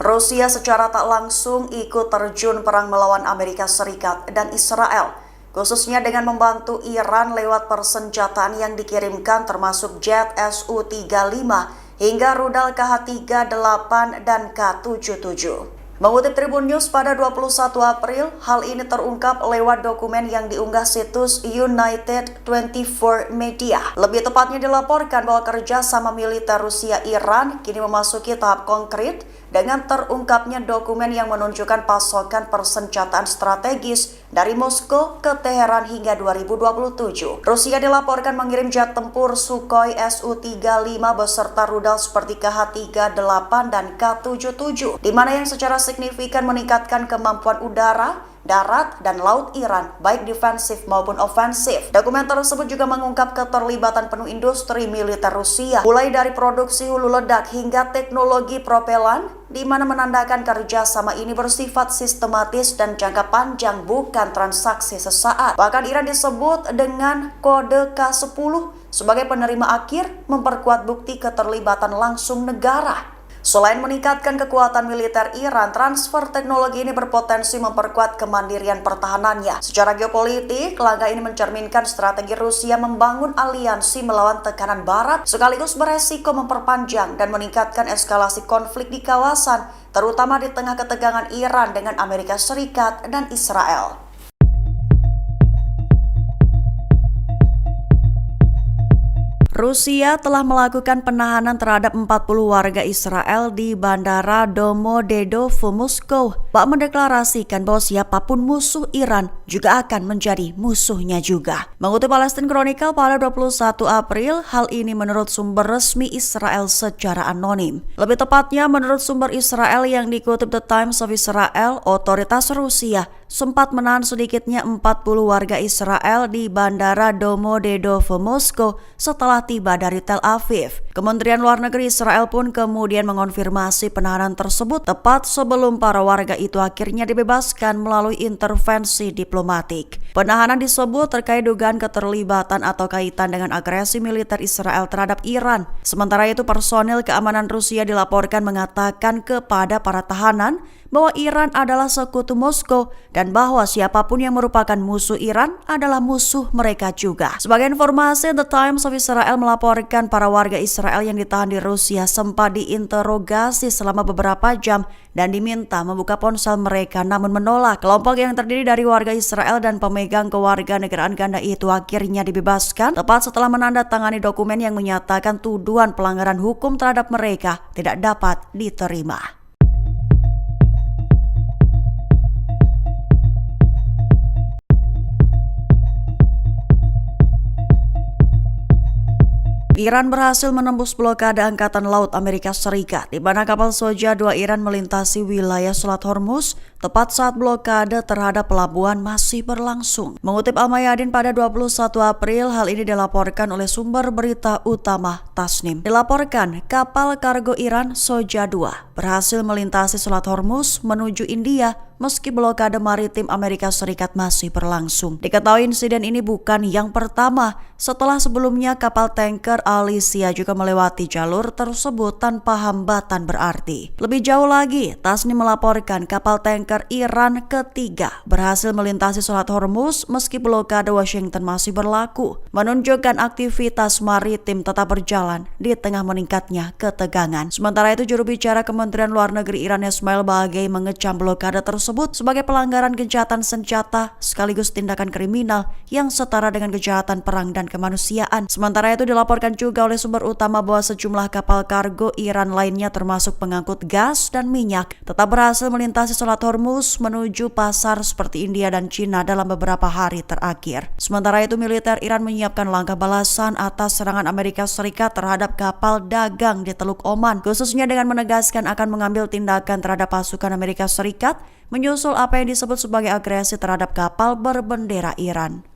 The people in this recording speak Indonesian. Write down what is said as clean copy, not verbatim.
Rusia secara tak langsung ikut terjun perang melawan Amerika Serikat dan Israel, khususnya dengan membantu Iran lewat persenjataan yang dikirimkan termasuk jet Su-35 hingga rudal Kh-38 dan K-77. Mengutip Tribun News pada 21 April, hal ini terungkap lewat dokumen yang diunggah situs United 24 Media. Lebih tepatnya dilaporkan bahwa kerjasama militer Rusia-Iran kini memasuki tahap konkret dengan terungkapnya dokumen yang menunjukkan pasokan persenjataan strategis dari Moskow ke Teheran hingga 2027. Rusia dilaporkan mengirim jet tempur Sukhoi Su-35 beserta rudal seperti Kh-38 dan K-77, di mana yang secara signifikan meningkatkan kemampuan udara, darat, dan laut Iran, baik defensif maupun ofensif. Dokumen tersebut juga mengungkap keterlibatan penuh industri militer Rusia, mulai dari produksi hulu ledak hingga teknologi propelan, di mana menandakan kerjasama ini bersifat sistematis dan jangka panjang, bukan transaksi sesaat. Bahkan Iran disebut dengan kode K-10 sebagai penerima akhir, memperkuat bukti keterlibatan langsung negara. Selain meningkatkan kekuatan militer Iran, transfer teknologi ini berpotensi memperkuat kemandirian pertahanannya. Secara geopolitik, langkah ini mencerminkan strategi Rusia membangun aliansi melawan tekanan Barat, sekaligus beresiko memperpanjang dan meningkatkan eskalasi konflik di kawasan, terutama di tengah ketegangan Iran dengan Amerika Serikat dan Israel. Rusia telah melakukan penahanan terhadap 40 warga Israel di Bandara Domodedovo, Moskow. Pak mendeklarasikan bahwa siapapun musuh Iran juga akan menjadi musuhnya juga. Mengutip Palestine Chronicle pada 21 April, hal ini menurut sumber resmi Israel secara anonim. Lebih tepatnya menurut sumber Israel yang dikutip The Times of Israel, otoritas Rusia sempat menahan sedikitnya 40 warga Israel di Bandara Domodedovo, Moskow setelah tiba dari Tel Aviv. Kementerian Luar Negeri Israel pun kemudian mengonfirmasi penahanan tersebut tepat sebelum para warga itu akhirnya dibebaskan melalui intervensi diplomatik. Penahanan disebut terkait dugaan keterlibatan atau kaitan dengan agresi militer Israel terhadap Iran. Sementara itu personil keamanan Rusia dilaporkan mengatakan kepada para tahanan bahwa Iran adalah sekutu Moskow dan bahwa siapapun yang merupakan musuh Iran adalah musuh mereka juga. Sebagai informasi, The Times of Israel melaporkan para warga Israel yang ditahan di Rusia sempat diinterogasi selama beberapa jam dan diminta membuka ponsel mereka, namun menolak. Kelompok yang terdiri dari warga Israel dan pemegang kewarganegaraan ganda itu akhirnya dibebaskan tepat setelah menandatangani dokumen yang menyatakan tuduhan pelanggaran hukum terhadap mereka tidak dapat diterima. Iran berhasil menembus blokade Angkatan Laut Amerika Serikat, di mana kapal Soja 2 Iran melintasi wilayah Selat Hormuz tepat saat blokade terhadap pelabuhan masih berlangsung. Mengutip Al-Mayadin pada 21 April, hal ini dilaporkan oleh sumber berita utama Tasnim. Dilaporkan, kapal kargo Iran Soja 2 berhasil melintasi Selat Hormuz menuju India meski blokade maritim Amerika Serikat masih berlangsung. Diketahui insiden ini bukan yang pertama, setelah sebelumnya kapal tanker Alicia juga melewati jalur tersebut tanpa hambatan berarti. Lebih jauh lagi, Tasnim melaporkan kapal tanker Iran ketiga berhasil melintasi Selat Hormuz meski blokade Washington masih berlaku, menunjukkan aktivitas maritim tetap berjalan di tengah meningkatnya ketegangan. Sementara itu, juru bicara Kementerian Luar Negeri Iran Esmail Baghaei mengecam blokade tersebut sebagai pelanggaran kejahatan senjata sekaligus tindakan kriminal yang setara dengan kejahatan perang dan kemanusiaan. Sementara itu dilaporkan juga oleh sumber utama bahwa sejumlah kapal kargo Iran lainnya termasuk pengangkut gas dan minyak tetap berhasil melintasi Selat Hormuz menuju pasar seperti India dan Cina dalam beberapa hari terakhir. Sementara itu militer Iran menyiapkan langkah balasan atas serangan Amerika Serikat terhadap kapal dagang di Teluk Oman, khususnya dengan menegaskan akan mengambil tindakan terhadap pasukan Amerika Serikat menyusul apa yang disebut sebagai agresi terhadap kapal berbendera Iran.